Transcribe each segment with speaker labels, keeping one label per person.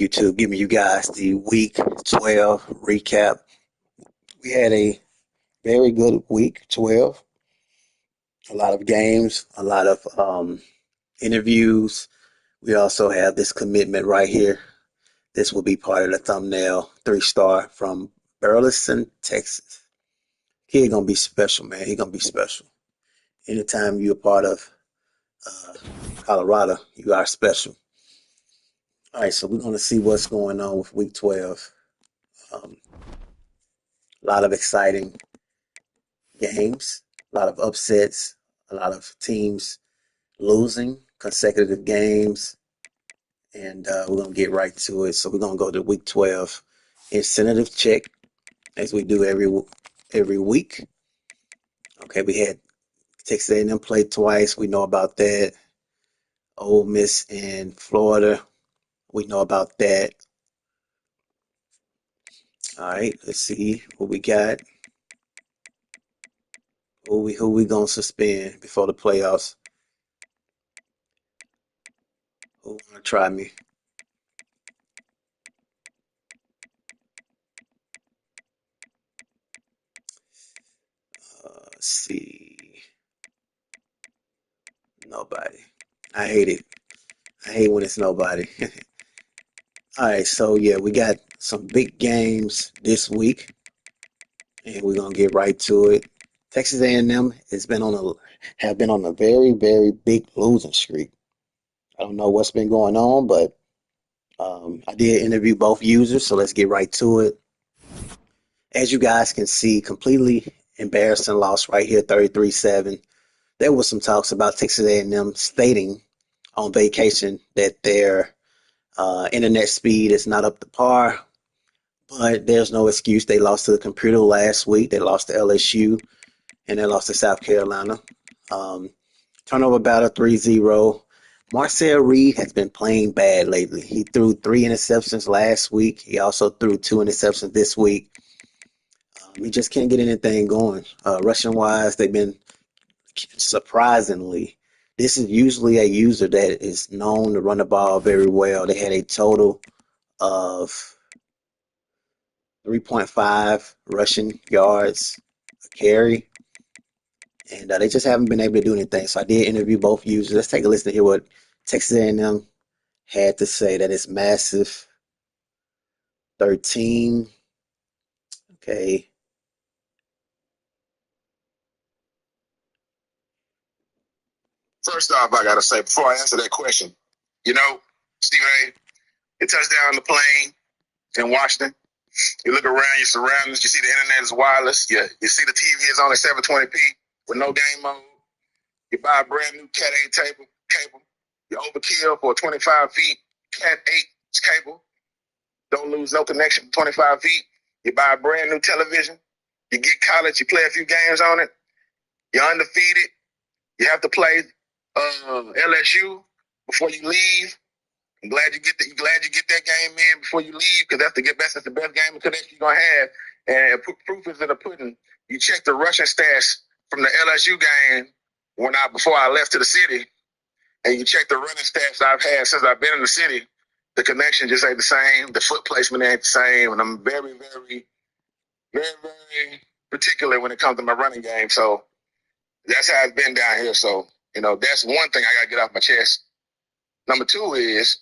Speaker 1: YouTube, giving you guys the Week 12 recap. We had a very good Week 12. A lot of games, a lot of interviews. We also have this commitment right here. This will be part of the thumbnail. 3-star from Burleson, Texas. Kid gonna be special, man. He gonna be special. Anytime you're a part of uh, Colorado, you are special. All right, so we're gonna see what's going on with Week 12. A lot of exciting games, a lot of upsets, a lot of teams losing consecutive games, and we're gonna get right to it. So we're gonna go to Week 12 incentive check as we do every week. Okay, we had Texas A&M play twice. We know about that. Ole Miss and Florida. We know about that. All right, let's see what we got. Who we gonna suspend before the playoffs? Who wanna try me? Let's see. Nobody. I hate it. I hate when it's nobody. All right, so yeah, we got some big games this week, and we're gonna get right to it. Texas A&M has been on a have been on a very very big losing streak. I don't know what's been going on, but I did interview both users, so let's get right to it. As you guys can see, completely embarrassing loss right here, 33-7. There was some talks about Texas A&M stating on vacation that their internet speed is not up to par, but there's no excuse. They lost to the computer last week. They lost to LSU, and they lost to South Carolina. Um, Turnover battle 3-0. Marcel Reed has been playing bad lately. He threw 3 interceptions last week. He also threw 2 interceptions this week. He just can't get anything going. Rushing wise, they've been surprisingly. This is usually a user that is known to run the ball very well. They had a total of 3.5 rushing yards a carry, and they just haven't been able to do anything. So I did interview both users. Let's take a listen to hear what Texas A&M had to say. That is massive. 13. Okay.
Speaker 2: First off, I gotta say before I answer that question, you know, Stephen A, you touched down the plane in Washington. You look around your surroundings. You see the internet is wireless. You see the TV is only 720p with no game mode. You buy a brand new Cat 8 cable. You overkill for 25 feet Cat 8 cable. Don't lose no connection for 25 feet. You buy a brand new television. You get college. You play a few games on it. You're undefeated. You have to play LSU before you leave. Glad you get that game in before you leave because that's the best game of connection you're gonna have. And proof is in the pudding. You check the rushing stats from the LSU game before I left to the city, and you check the running stats I've had since I've been in the city. The connection just ain't the same. The foot placement ain't the same, and I'm very, very, very, very particular when it comes to my running game. So that's how it's been down here. So that's one thing I gotta get off my chest. Number two is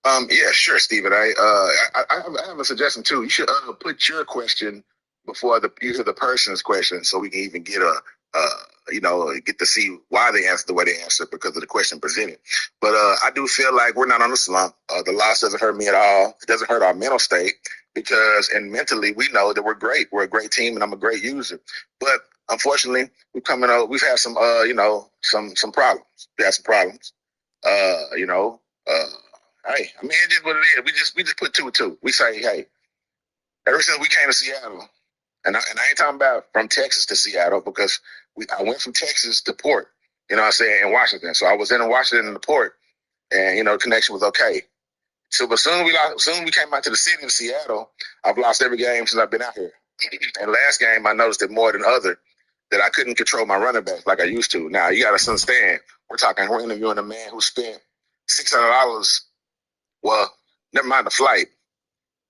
Speaker 2: um, yeah, sure, Stephen. I have a suggestion too. You should put your question before the person's question, so we can even get get to see why they answer the way they answer because of the question presented. But I do feel like we're not on a slump. The loss doesn't hurt me at all. It doesn't hurt our mental state and mentally we know that we're great. We're a great team, and I'm a great user. But unfortunately, we've had some some problems. We had some problems. Uh, you know. Uh, Hey, I mean, it's just what it is. We just put 2 and 2. We say, hey, ever since we came to Seattle, and I ain't talking about from Texas to Seattle because I went from Texas to Port, I'm saying, in Washington. So I was in Washington in the Port, and connection was okay. So, but soon we came out to the city of Seattle, I've lost every game since I've been out here. And last game, I noticed it more than other that I couldn't control my running back like I used to. Now you got to understand, we're interviewing a man who spent $600. Well, never mind the flight.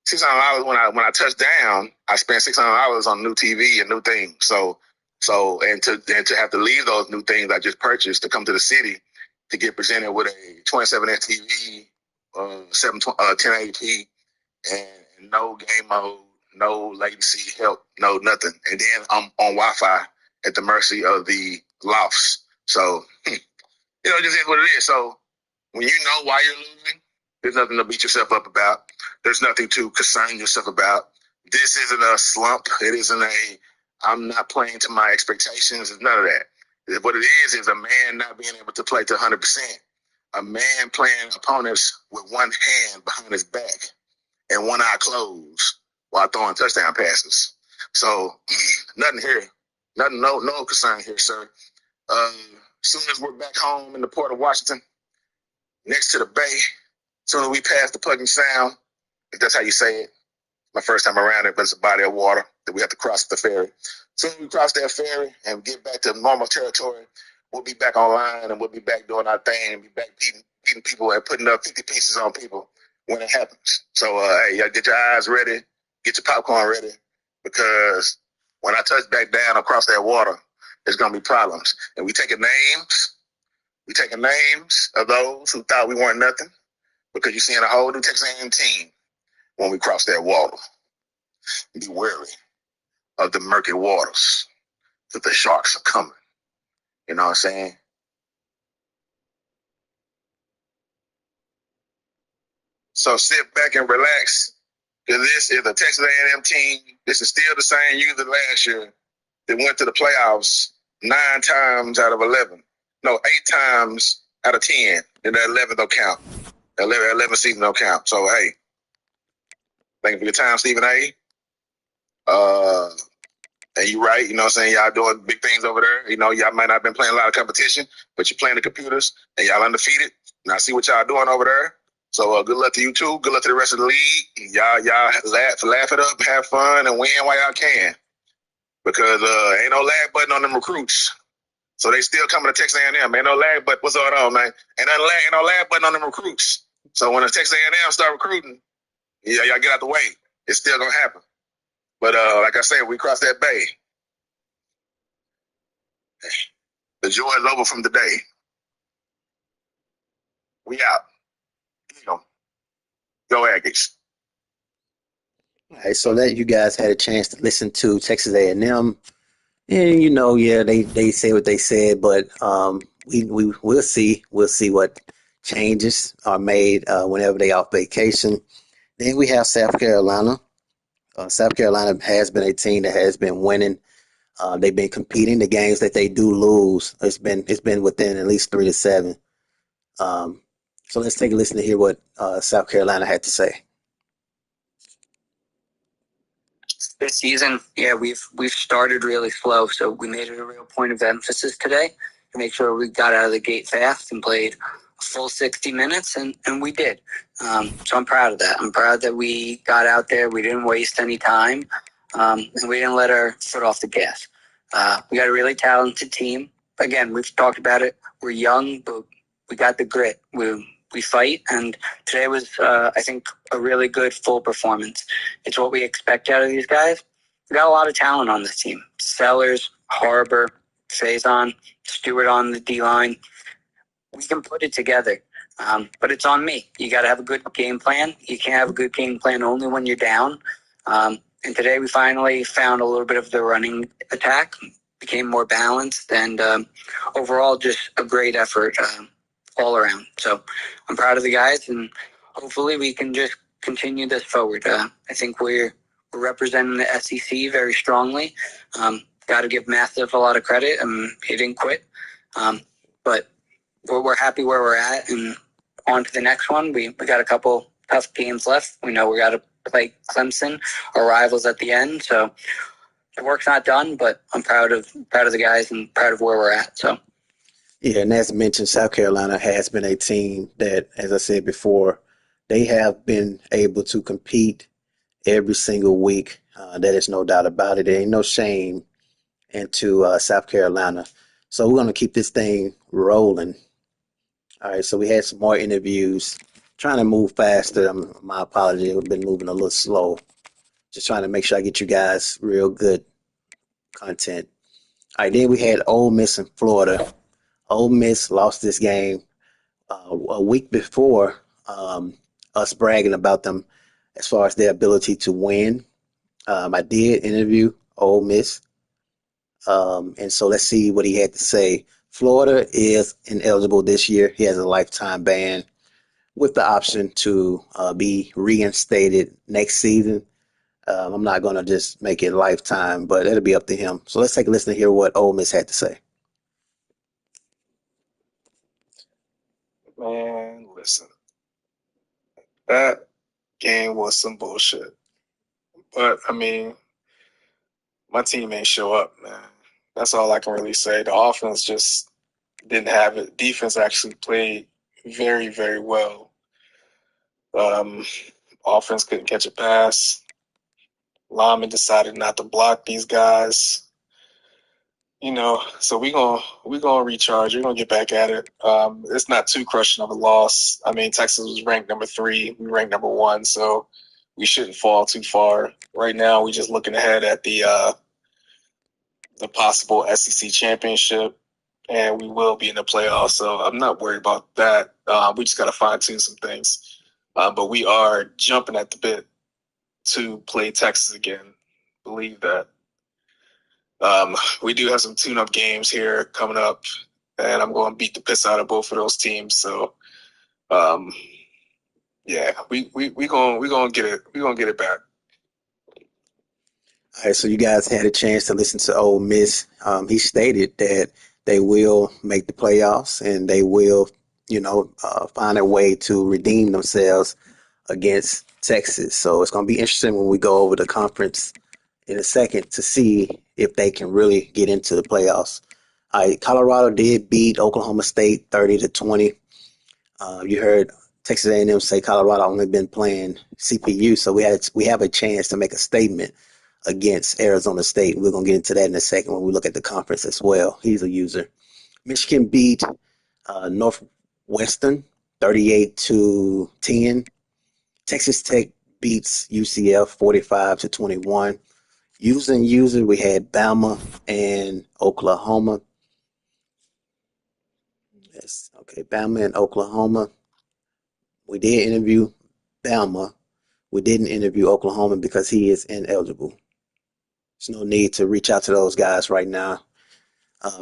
Speaker 2: $600 when I touched down, I spent $600 on new TV and new things. And to have to leave those new things I just purchased to come to the city to get presented with a 27-inch TV, 1080p, and no game mode, no latency help, no nothing. And then I'm on Wi-Fi at the mercy of the lofts. So, it just is what it is. So when you know why you're losing, there's nothing to beat yourself up about. There's nothing to concern yourself about. This isn't a slump. It isn't I'm not playing to my expectations. It's none of that. What it is a man not being able to play to 100%. A man playing opponents with one hand behind his back and one eye closed while throwing touchdown passes. So nothing here. Nothing, no concern here, sir. Soon as we're back home in the port of Washington, next to the bay, soon as we pass the Puget Sound, if that's how you say it, my first time around it, but it's a body of water that we have to cross the ferry. Soon as we cross that ferry and get back to normal territory, we'll be back online and we'll be back doing our thing and be back beating people and putting up 50 pieces on people when it happens. So, hey, y'all get your eyes ready, get your popcorn ready, because when I touch back down across that water, there's going to be problems. And we taking names of those who thought we weren't nothing, because you're seeing a whole new Texas A&M team when we cross that water. Be wary of the murky waters, that the sharks are coming. You know what I'm saying? So sit back and relax, because this is a Texas A&M team. This is still the same user last year that went to the playoffs 9 times out of 11. No, 8 times out of 10. And that 11 don't count. 11 season don't count. So, hey, thank you for your time, Stephen A. And you're right, you know what I'm saying? Y'all doing big things over there. You know, y'all might not have been playing a lot of competition, but you're playing the computers and y'all undefeated. And I see what y'all doing over there. So good luck to you too. Good luck to the rest of the league. Y'all laugh it up, have fun, and win while y'all can. Because ain't no lag button on them recruits. So they still coming to Texas A&M. Ain't no lag button. What's going on, man? Ain't no lag button on them recruits. So when the Texas A&M start recruiting, y'all get out the way. It's still gonna happen. But like I said, we crossed that bay. The joy is over from today. We out. You know, go Aggies.
Speaker 1: All right, so that you guys had a chance to listen to Texas A&M, and yeah, they say what they said, but we'll see what changes are made whenever they off vacation. Then we have South Carolina. South Carolina has been a team that has been winning. They've been competing. The games that they do lose, it's been within at least 3 to 7. Um, so let's take a listen to hear what South Carolina had to say.
Speaker 3: This season, yeah, we've started really slow, so we made it a real point of emphasis today to make sure we got out of the gate fast and played a full 60 minutes, and we did. So I'm proud of that. I'm proud that we got out there, we didn't waste any time, and we didn't let our foot off the gas. We got a really talented team. Again, we've talked about it. We're young, but we got the grit. We fight, and today was, I think, a really good full performance. It's what we expect out of these guys. We got a lot of talent on this team. Sellers, Harbor, Faison, Stewart on the D-line. We can put it together, but it's on me. You got to have a good game plan. You can't have a good game plan only when you're down. And today we finally found a little bit of the running attack, became more balanced, and overall just a great effort all around. So I'm proud of the guys, and hopefully we can just continue this forward. I think we're representing the SEC very strongly. Got to give Massive a lot of credit. He didn't quit. But we're happy where we're at, and on to the next one. We got a couple tough games left. We know we got to play Clemson, our rivals at the end. So the work's not done, but I'm proud of the guys and proud of where we're at. So.
Speaker 1: Yeah, and as mentioned, South Carolina has been a team that, as I said before, they have been able to compete every single week. There is no doubt about it. There ain't no shame into South Carolina. So we're going to keep this thing rolling. All right, so we had some more interviews. Trying to move faster. My apology. We've been moving a little slow. Just trying to make sure I get you guys real good content. All right, then we had Ole Miss in Florida. Ole Miss lost this game a week before us bragging about them as far as their ability to win. I did interview Ole Miss, and so let's see what he had to say. Florida is ineligible this year. He has a lifetime ban with the option to be reinstated next season. I'm not going to just make it lifetime, but it'll be up to him. So let's take a listen to hear what Ole Miss had to say.
Speaker 4: Man, listen, that game was some bullshit. But I mean, my team ain't show up, man. That's all I can really say. The offense just didn't have it. Defense actually played very, very well. Um, Offense couldn't catch a pass. Lyman decided not to block these guys. So we gonna recharge. We're gonna get back at it. It's not too crushing of a loss. I mean, Texas was ranked number 3. We ranked number 1, so we shouldn't fall too far. Right now, we're just looking ahead at the possible SEC championship, and we will be in the playoffs. So I'm not worried about that. We just got to fine tune some things. But we are jumping at the bit to play Texas again. Believe that. We do have some tune-up games here coming up, and I'm going to beat the piss out of both of those teams. So, yeah, we gonna get it. We gonna get it back.
Speaker 1: All right, so you guys had a chance to listen to Ole Miss. He stated that they will make the playoffs and they will, find a way to redeem themselves against Texas. So it's going to be interesting when we go over the conference in a second to see if they can really get into the playoffs. All right, Colorado did beat Oklahoma State 30-20. You heard Texas A&M say Colorado only been playing CPU, so we have a chance to make a statement against Arizona State. We're gonna get into that in a second when we look at the conference as well. He's a user. Michigan beat Northwestern 38-10. Texas Tech beats UCF 45-21. Using user, we had Bama and Oklahoma. Yes, okay, Bama and Oklahoma. We did interview Bama. We didn't interview Oklahoma because he is ineligible. There's no need to reach out to those guys right now.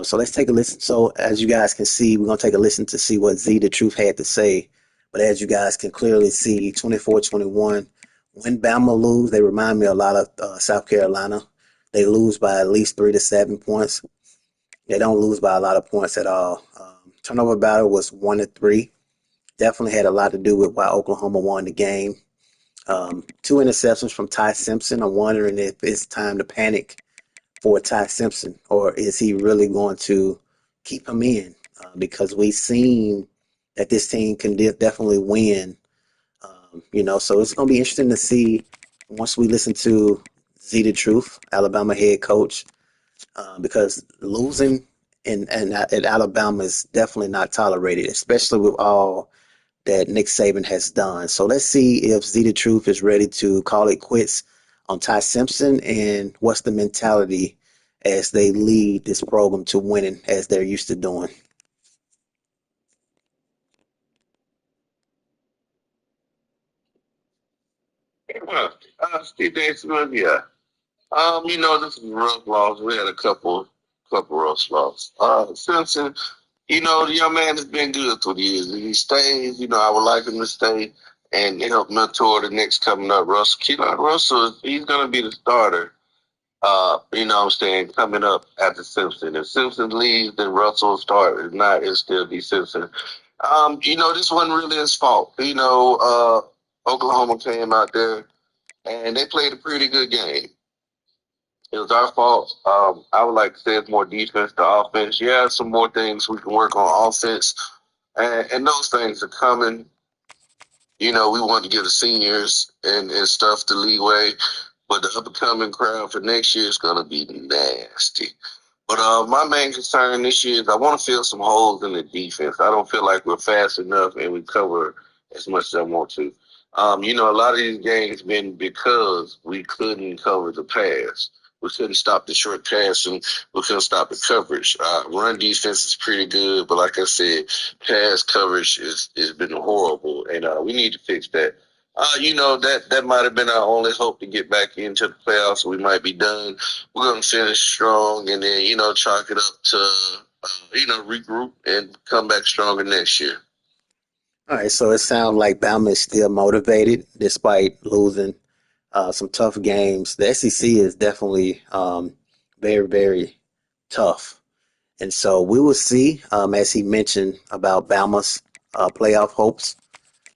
Speaker 1: So let's take a listen. So as you guys can see, we're going to take a listen to see what Z the Truth had to say. But as you guys can clearly see, 24-21, when Bama lose, they remind me a lot of South Carolina. They lose by at least 3 to 7 points. They don't lose by a lot of points at all. Turnover battle was 1-3. Definitely had a lot to do with why Oklahoma won the game. 2 interceptions from Ty Simpson. I'm wondering if it's time to panic for Ty Simpson, or is he really going to keep him in? Because we've seen that this team can definitely win. So it's going to be interesting to see once we listen to Z the Truth, Alabama head coach, because losing at Alabama is definitely not tolerated, especially with all that Nick Saban has done. So let's see if Z the Truth is ready to call it quits on Ty Simpson and what's the mentality as they lead this program to winning as they're used to doing.
Speaker 2: Steve Davidson, yeah. This is a rough loss. We had a couple rough losses. Simpson, the young man has been good through the years. If he stays, I would like him to stay and help mentor the next coming up. Russell, Keelan Russell, he's going to be the starter. What I'm saying, coming up after Simpson. If Simpson leaves, then Russell will start. If not, it'll still be Simpson. This wasn't really his fault. Oklahoma came out there and they played a pretty good game. It was our fault. I would like to say it's more defense to offense. Yeah, some more things we can work on offense. And those things are coming. We want to give the seniors and stuff the leeway. But the up and coming crowd for next year is going to be nasty. But my main concern this year is I want to fill some holes in the defense. I don't feel like we're fast enough and we cover as much as I want to. A lot of these games been because we couldn't cover the pass. We couldn't stop the short pass and we couldn't stop the coverage. Run defense is pretty good, but like I said, pass coverage is been horrible, and we need to fix that. That might have been our only hope to get back into the playoffs. We might be done. We're gonna finish strong, and then chalk it up to regroup and come back stronger next year.
Speaker 1: All right, so it sounds like Bama is still motivated despite losing some tough games. The SEC is definitely very, very tough. And so we will see, as he mentioned, about Bama's playoff hopes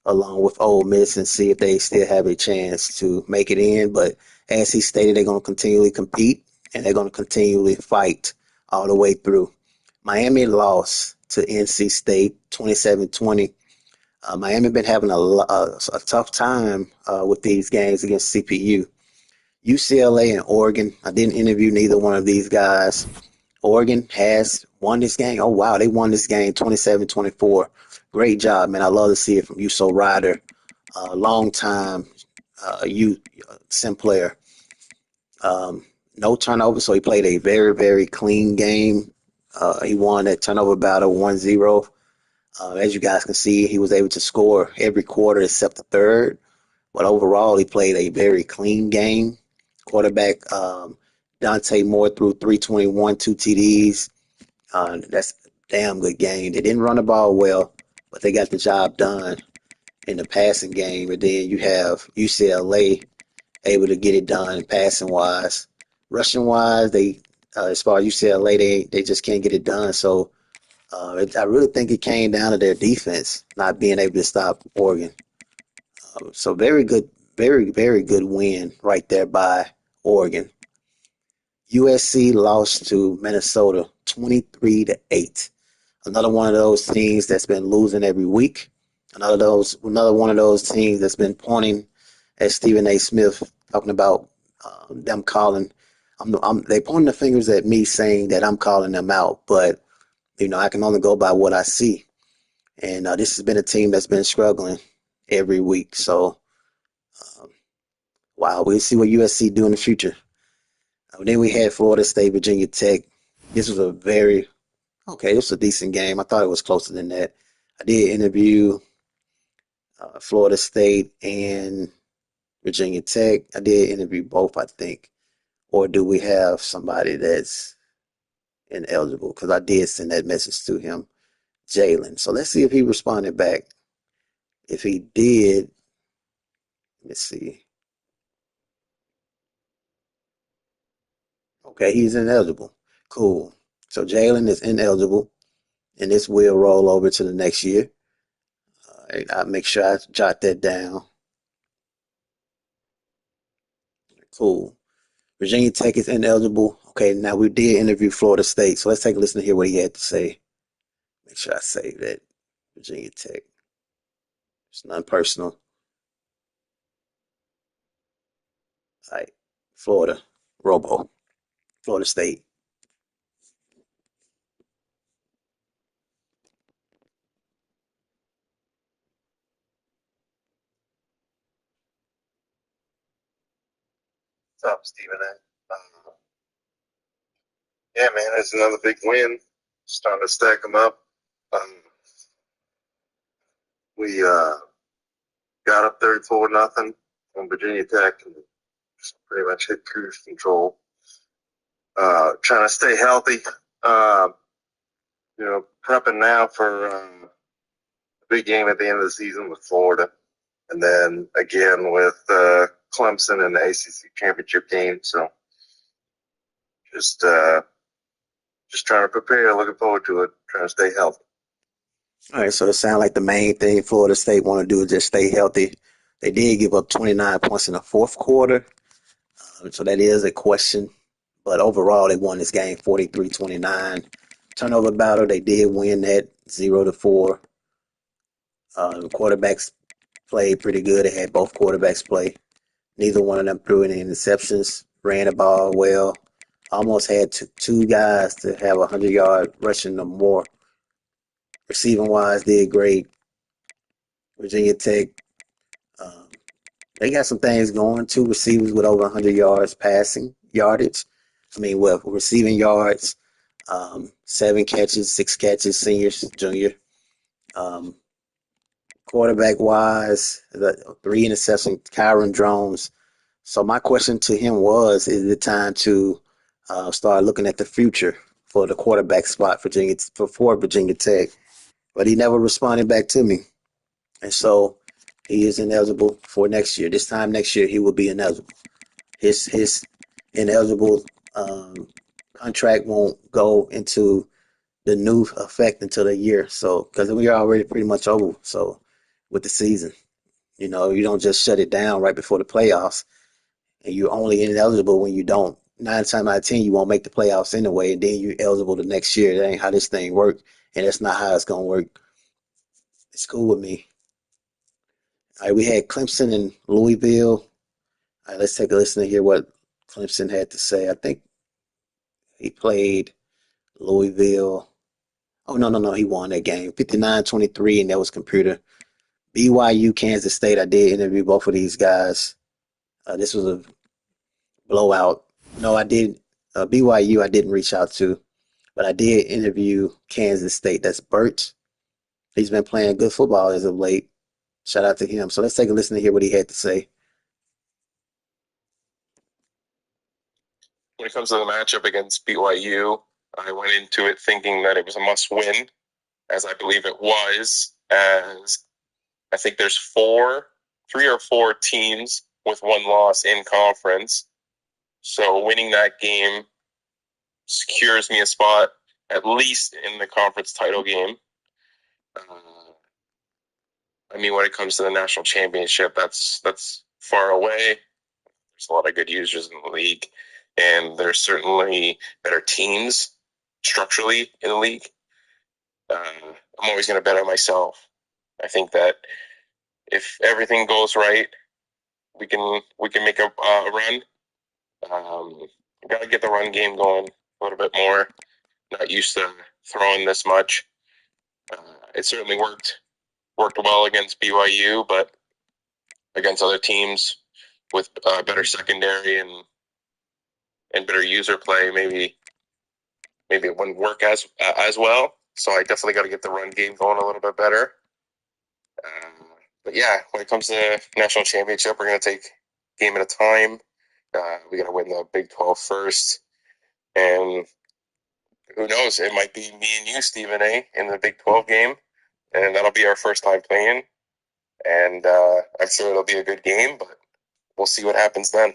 Speaker 1: along with Ole Miss and see if they still have a chance to make it in. But as he stated, they're going to continually compete and they're going to continually fight all the way through. Miami lost to NC State 27-20. Miami been having a tough time with these games against CPU. UCLA and Oregon, I didn't interview neither one of these guys. Oregon has won this game. Oh, wow. They won this game 27-24. Great job, man. I love to see it from Uso Ryder, long time you sim player. No turnover, so he played a very, very clean game. He won that turnover battle 1-0. As you guys can see, he was able to score every quarter except the third. But overall, he played a very clean game. Quarterback Dante Moore threw 321, two TDs. That's a damn good game. They didn't run the ball well, but they got the job done in the passing game. And then you have UCLA able to get it done passing wise. Rushing wise, they as far as UCLA, they just can't get it done. So I really think it came down to their defense not being able to stop Oregon. So very good, very, very good win right there by Oregon. USC lost to Minnesota 23-8. Another one of those teams that's been losing every week. Another one of those teams that's been pointing at Stephen A. Smith, talking about them calling. They pointing the fingers at me, saying that I'm calling them out, but I can only go by what I see. And this has been a team that's been struggling every week. So, um, wow, we'll see what USC do in the future. Then we had Florida State, Virginia Tech. This was okay, this was a decent game. I thought it was closer than that. I did interview Florida State and Virginia Tech. I did interview both, I think. Or do we have somebody that's ineligible? Because I did send that message to him, Jalen. So let's see if he responded back. If he did, let's see. Okay, he's ineligible. Cool. So Jalen is ineligible, and this will roll over to the next year. I'll make sure I jot that down. Cool. Virginia Tech is ineligible. Okay, now we did interview Florida State, so let's take a listen to hear what he had to say. Make sure I save that. Virginia Tech. It's nothing personal. All right. Florida. Robo. Florida State.
Speaker 2: What's up, Stephen A? Yeah, man, it's another big win. Starting to stack them up. We got up 34-0 on Virginia Tech and just pretty much hit cruise control. Trying to stay healthy. Uh, Prepping now for a big game at the end of the season with Florida, and then again with Clemson in the ACC championship game. So just trying to prepare. Looking forward to it. Trying to stay healthy.
Speaker 1: All right, so it sounds like the main thing Florida State want to do is just stay healthy. They did give up 29 points in the fourth quarter, so that is a question. But overall, they won this game 43-29. Turnover battle, they did win that 0-4. The quarterbacks played pretty good. They had both quarterbacks play. Neither one of them threw any interceptions, ran the ball well. Almost had two guys to have 100-yard rushing or more. Receiving wise, did great. Virginia Tech, um, they got some things going. Two receivers with over 100 yards passing yardage. I mean, well, receiving yards, 7 catches, 6 catches, seniors, junior. Um, Quarterback wise, the 3 interceptions, Kyron Drones. So my question to him was: is it time to start looking at the future for the quarterback spot for Virginia Tech? But he never responded back to me, and so he is ineligible for next year. This time next year, he will be ineligible. His ineligible um, contract won't go into the new effect until the year. So because we are already pretty much over. So with the season, you don't just shut it down right before the playoffs, and you're only ineligible when you don't. 9 times out of 10, you won't make the playoffs anyway, and then you're eligible the next year. That ain't how this thing works, and that's not how it's gonna work. It's cool with me. All right, we had Clemson and Louisville. All right, let's take a listen to hear what Clemson had to say. I think he played Louisville. Oh, no, no, no. He won that game 59-23, and that was computer. BYU, Kansas State. I did interview both of these guys. This was a blowout. No, I did. BYU, I didn't reach out to, but I did interview Kansas State. That's Burt. He's been playing good football as of late. Shout out to him. So let's take a listen to hear what he had to say.
Speaker 5: When it comes to the matchup against BYU, I went into it thinking that it was a must-win, as I believe it was, as I think there's 3 or 4 teams with 1 loss in conference. So winning that game secures me a spot at least in the conference title game. When it comes to the national championship, that's far away. There's a lot of good users in the league, and there's certainly better teams structurally in the league. I'm always going to bet on myself. I think that if everything goes right, we can make a run. Got to get the run game going a little bit more. Not used to throwing this much. It certainly worked well against BYU, but against other teams with better secondary and better user play, maybe it wouldn't work as well. So I definitely got to get the run game going a little bit better. But yeah, when it comes to the national championship, we're going to take a game at a time. We got to win the Big 12 first. And who knows? It might be me and you, Stephen A., in the Big 12 game. And that'll be our first time playing. And I'm sure it'll be a good game, but we'll see what happens then.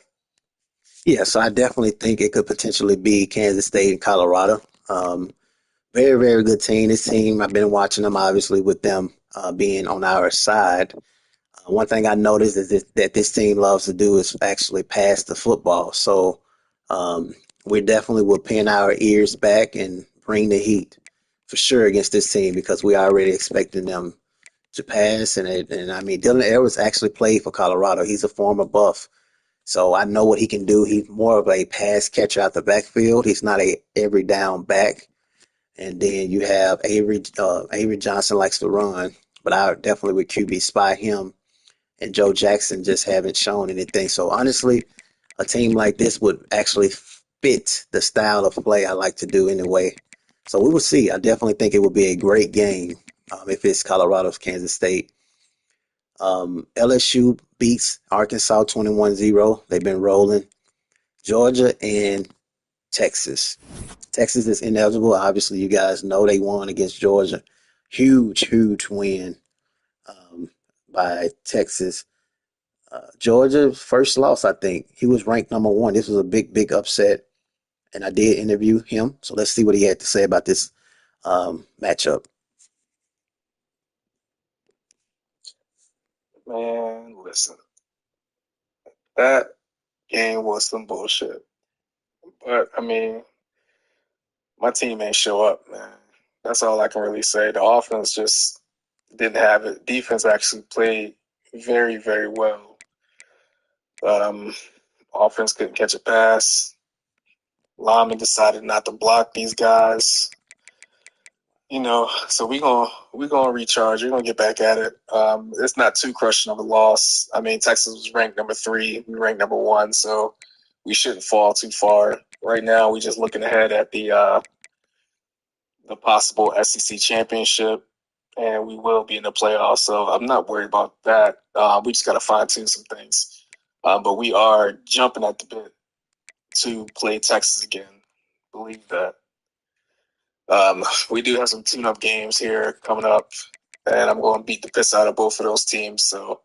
Speaker 1: Yeah, so I definitely think it could potentially be Kansas State and Colorado. Very, very good team. This team, I've been watching them, obviously, with them being on our side. One thing I noticed is that this team loves to do is actually pass the football. So we definitely will pin our ears back and bring the heat for sure against this team because we are already expecting them to pass. And I mean, Dylan Edwards actually played for Colorado. He's a former Buff. So I know what he can do. He's more of a pass catcher out the backfield. He's not a every down back. And then you have Avery Johnson likes to run, but I definitely would QB spy him. And Joe Jackson just haven't shown anything. So honestly, a team like this would actually fit the style of play I like to do anyway. So we will see. I definitely think it would be a great game if it's Colorado's Kansas State. LSU beats Arkansas 21-0. They've been rolling. Georgia and Texas. Texas is ineligible. Obviously, you guys know they won against Georgia. Huge, huge win by Texas. Georgia, first loss, I think. He was ranked number 1. This was a big, big upset. And I did interview him. So let's see what he had to say about this matchup.
Speaker 4: Man, listen. That game was some bullshit. But, my team ain't show up, man. That's all I can really say. The offense just didn't have it. Defense actually played very, very well. Offense couldn't catch a pass. Lyman decided not to block these guys. So we're gonna recharge. We're gonna get back at it. It's not too crushing of a loss. I mean, Texas was ranked number 3. We ranked number 1, so we shouldn't fall too far. Right now, we're just looking ahead at the possible SEC championship, and we will be in the playoffs. So I'm not worried about that. We just got to fine tune some things. But we are jumping at the bit to play Texas again. Believe that. We do have some tune-up games here coming up, and I'm going to beat the piss out of both of those teams. So,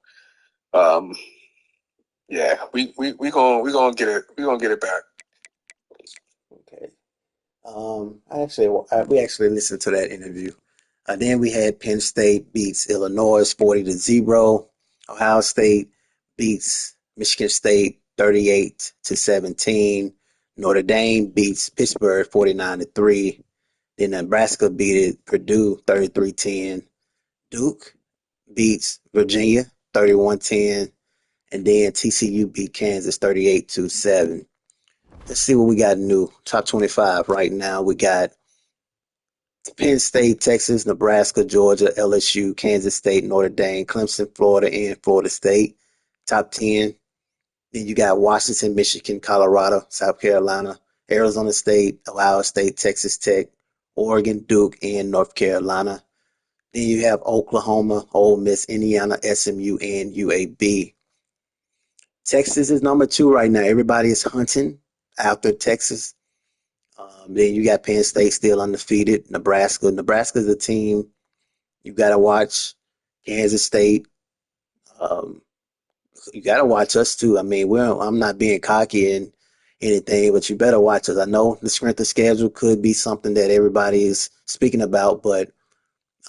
Speaker 4: yeah, we gonna get it. We gonna get it back.
Speaker 1: Okay. We actually listened to that interview. Then we had Penn State beats Illinois 40-0. Ohio State beats Michigan State 38-17. Notre Dame beats Pittsburgh 49-3. Then Nebraska beat Purdue 33-10. Duke beats Virginia 31-10. And then TCU beat Kansas 38-7. Let's see what we got new. Top 25 right now. We got Penn State, Texas, Nebraska, Georgia, LSU, Kansas State, Notre Dame, Clemson, Florida, and Florida State. Top 10. Then you got Washington, Michigan, Colorado, South Carolina, Arizona State, Ohio State, Texas Tech, Oregon, Duke, and North Carolina. Then you have Oklahoma, Ole Miss, Indiana, SMU, and UAB. Texas is number 2 right now. Everybody is hunting after Texas. Then you got Penn State still undefeated. Nebraska. Nebraska's a team you got to watch. Kansas State. Um, you got to watch us too. I mean, I'm not being cocky and anything, but you better watch us. I know the strength of schedule could be something that everybody is speaking about, but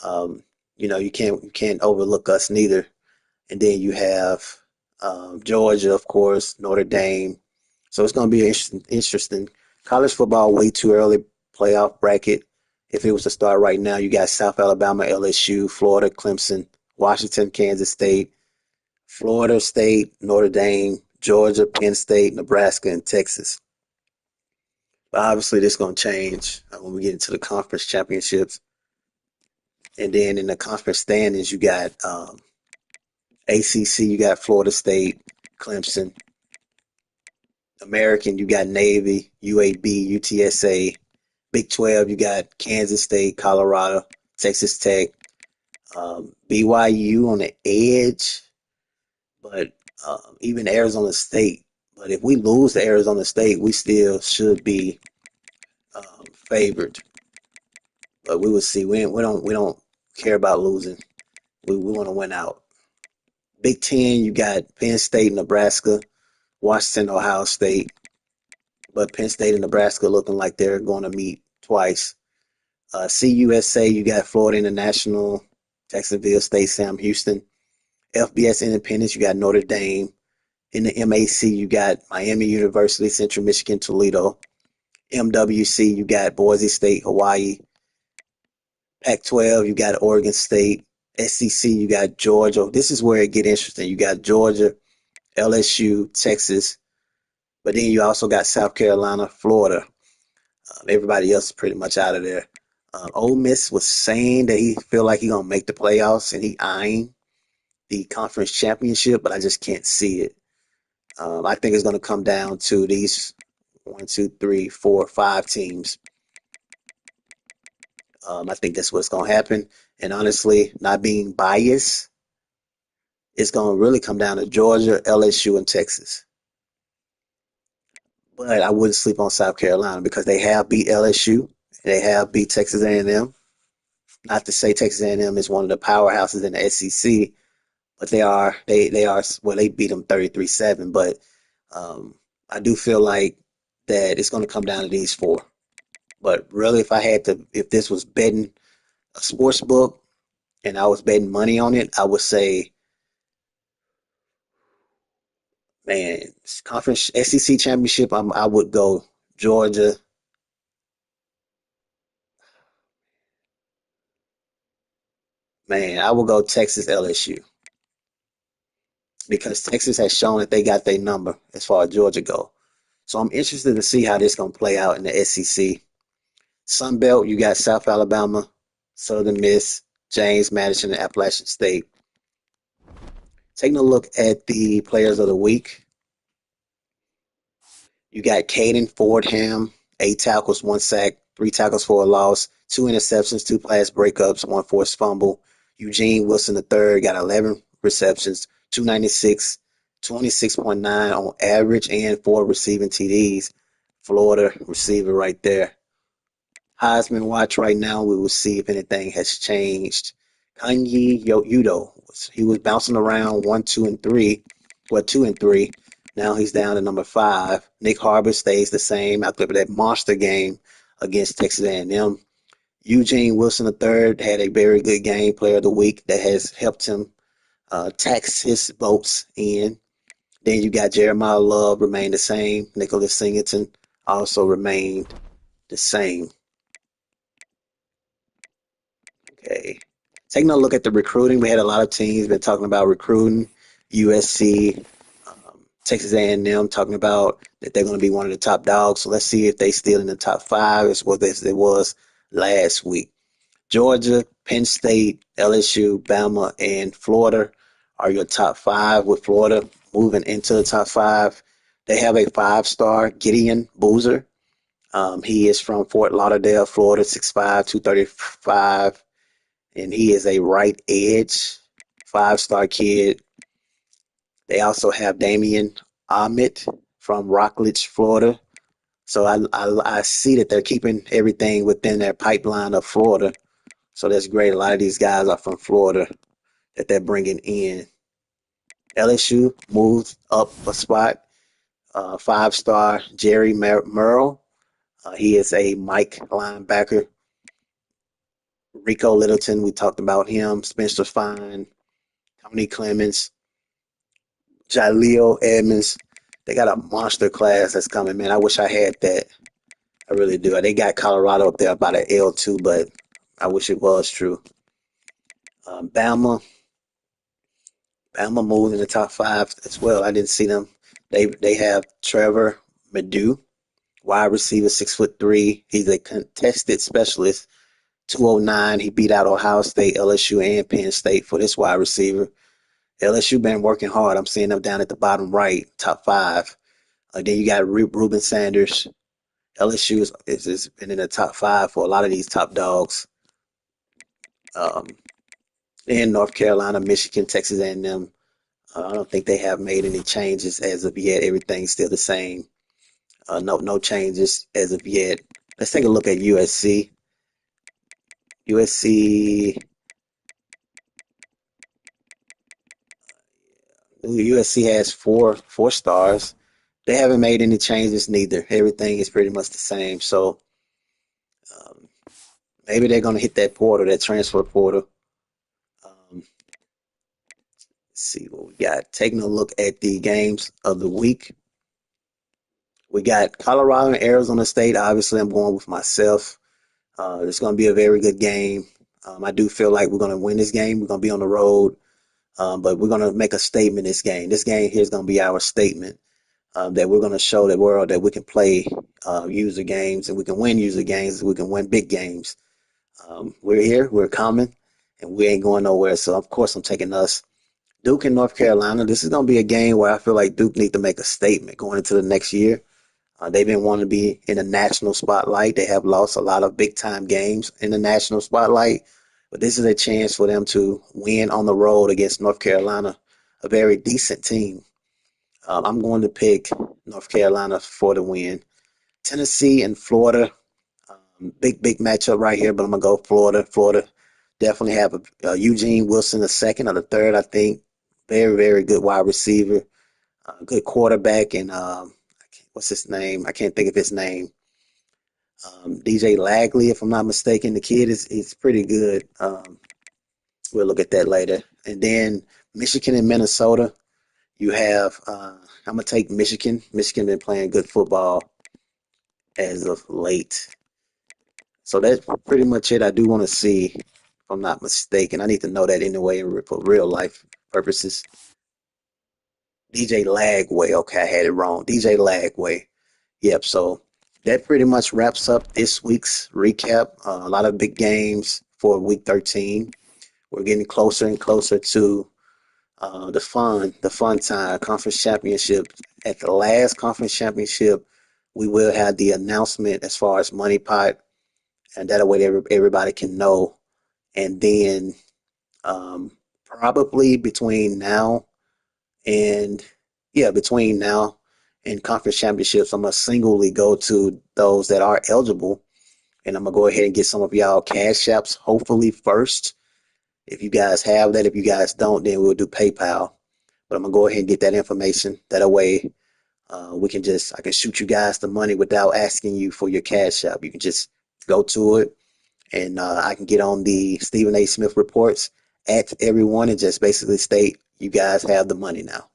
Speaker 1: um, you can't overlook us neither. And then you have Georgia, of course, Notre Dame. So it's going to be interesting. College football way too early playoff bracket. If it was to start right now, you got South Alabama, LSU, Florida, Clemson, Washington, Kansas State, Florida State, Notre Dame, Georgia, Penn State, Nebraska, and Texas. But obviously, this is going to change when we get into the conference championships. And then in the conference standings, you got ACC, you got Florida State, Clemson. American, you got Navy, UAB, UTSA. Big 12, you got Kansas State, Colorado, Texas Tech, BYU on the edge, but even Arizona State. But if we lose to Arizona State, we still should be favored. But we will see. We don't care about losing. We want to win out. Big 10, you got Penn State, Nebraska, Washington, Ohio State. But Penn State and Nebraska looking like they're going to meet twice. CUSA, you got Florida International, Jacksonville State, Sam Houston. FBS Independence, you got Notre Dame. In the MAC, you got Miami University, Central Michigan, Toledo. MWC, you got Boise State, Hawaii. Pac-12, you got Oregon State. SEC, you got Georgia. This is where it get interesting. You got Georgia, LSU, Texas, but then you also got South Carolina, Florida. Everybody else is pretty much out of there. Ole Miss was saying that he feel like he gonna make the playoffs and he eyeing the conference championship, but I just can't see it. I think it's gonna come down to these 1, 2, 3, 4, 5 teams. I think that's what's gonna happen. And honestly, not being biased, it's gonna really come down to Georgia, LSU, and Texas. But I wouldn't sleep on South Carolina because they have beat LSU, they have beat Texas A&M. Not to say Texas A&M is one of the powerhouses in the SEC, but they are well, they beat them 33-7. But I do feel like that it's going to come down to these 4. But really, if this was betting a sports book and I was betting money on it, I would say, man, conference SEC championship, I would go Georgia. Man, I would go Texas LSU because Texas has shown that they got their number as far as Georgia go. So I'm interested to see how this gonna play out in the SEC. Sun Belt, you got South Alabama, Southern Miss, James Madison, and Appalachian State. Taking a look at the players of the week, you got Caden Fordham, 8 tackles, 1 sack, 3 tackles for a loss, 2 interceptions, 2 pass breakups, 1 forced fumble. Eugene Wilson III got 11 receptions, 296, 26.9 on average, and 4 receiving TDs. Florida receiver right there. Heisman watch right now. We will see if anything has changed. Kanye Udo, he was bouncing around 1, 2, and 3. Well, 2 and 3. Now he's down to number 5. Nick Harbor stays the same after that monster game against Texas A&M. Eugene Wilson III had a very good game, player of the week, that has helped him tax his votes in. Then you got Jeremiah Love remained the same. Nicholas Singleton also remained the same. Okay. Taking a look at the recruiting, we had a lot of teams been talking about recruiting. USC, Texas A&M talking about that they're going to be one of the top dogs. So let's see if they still in the top 5 as well as it was last week. Georgia, Penn State, LSU, Bama, and Florida are your top 5, with Florida moving into the top 5. They have a 5-star, Gideon Boozer. He is from Fort Lauderdale, Florida, 6'5", 235, and he is a right edge, 5-star kid. They also have Damian Ahmed from Rockledge, Florida. So I see that they're keeping everything within their pipeline of Florida. So that's great. A lot of these guys are from Florida that they're bringing in. LSU moved up a spot. 5-star Jerry Merrill. He is a Mike linebacker. Rico Littleton, we talked about him. Spencer Fine, Tony Clemens, Jaleel Edmonds. They got a monster class that's coming, man. I wish I had that. I really do. They got Colorado up there about an L2, but I wish it was true. Bama moved in the top 5 as well. I didn't see them. They have Trevor Madu, wide receiver, 6'3". He's a contested specialist, 209. He beat out Ohio State, LSU, and Penn State for this wide receiver. LSU been working hard. I'm seeing them down at the bottom right, top 5. Then you got Ruben Sanders. LSU is been in the top 5 for a lot of these top dogs. In North Carolina, Michigan, Texas A&M. I don't think they have made any changes as of yet. Everything's still the same. No changes as of yet. Let's take a look at USC. USC has four stars. They haven't made any changes neither. Everything is pretty much the same. So maybe they're going to hit that portal, that transfer portal. Let's see what we got. Taking a look at the games of the week. We got Colorado and Arizona State. Obviously, I'm going with myself. It's going to be a very good game. I do feel like we're going to win this game. We're going to be on the road, but we're going to make a statement this game. This game here is going to be our statement that we're going to show the world that we can play user games and we can win user games and we can win big games. We're here. We're coming, and we ain't going nowhere. So, of course, I'm taking us. Duke and North Carolina. This is going to be a game where I feel like Duke need to make a statement going into the next year. They've been wanting to be in the national spotlight. They have lost a lot of big-time games in the national spotlight, but this is a chance for them to win on the road against North Carolina, a very decent team. I'm going to pick North Carolina for the win. Tennessee and Florida, big matchup right here, but I'm going to go Florida. Florida definitely have a Eugene Wilson the second or the third, I think. Very, very good wide receiver, good quarterback, and what's his name? I can't think of his name. DJ Lagley, if I'm not mistaken. The kid he's pretty good. We'll look at that later. And then Michigan and Minnesota. You have I'm gonna take Michigan. Michigan been playing good football as of late. So that's pretty much it. I do want to see, if I'm not mistaken. I need to know that anyway for real life purposes. DJ Lagway. Okay, I had it wrong. DJ Lagway. Yep. So that pretty much wraps up this week's recap. A lot of big games for week 13. We're getting closer and closer to the fun time, conference championship. At the last conference championship, we will have the announcement as far as money pot, and that way everybody can know. And then um, probably and between now and conference championships, I'm gonna singly go to those that are eligible, and I'm gonna go ahead and get some of y'all cash apps, hopefully first. If you guys have that, if you guys don't, then we'll do PayPal. But I'm gonna go ahead and get that information. That way, I can shoot you guys the money without asking you for your cash app. You can just go to it, and I can get on the Stephen A. Smith reports at everyone and just basically state you guys have the money now.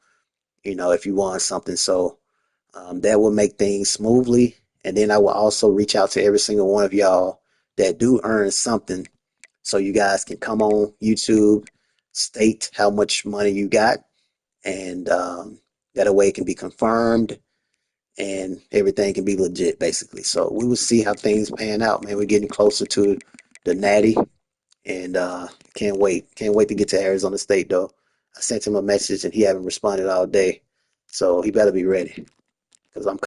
Speaker 1: If you want something, so that will make things smoothly. And then I will also reach out to every single one of y'all that do earn something, so you guys can come on YouTube, state how much money you got, and that way it can be confirmed and everything can be legit, basically. So we will see how things pan out, man. We're getting closer to the Natty, and can't wait. Can't wait to get to Arizona State, though. I sent him a message and he haven't responded all day, so he better be ready because I'm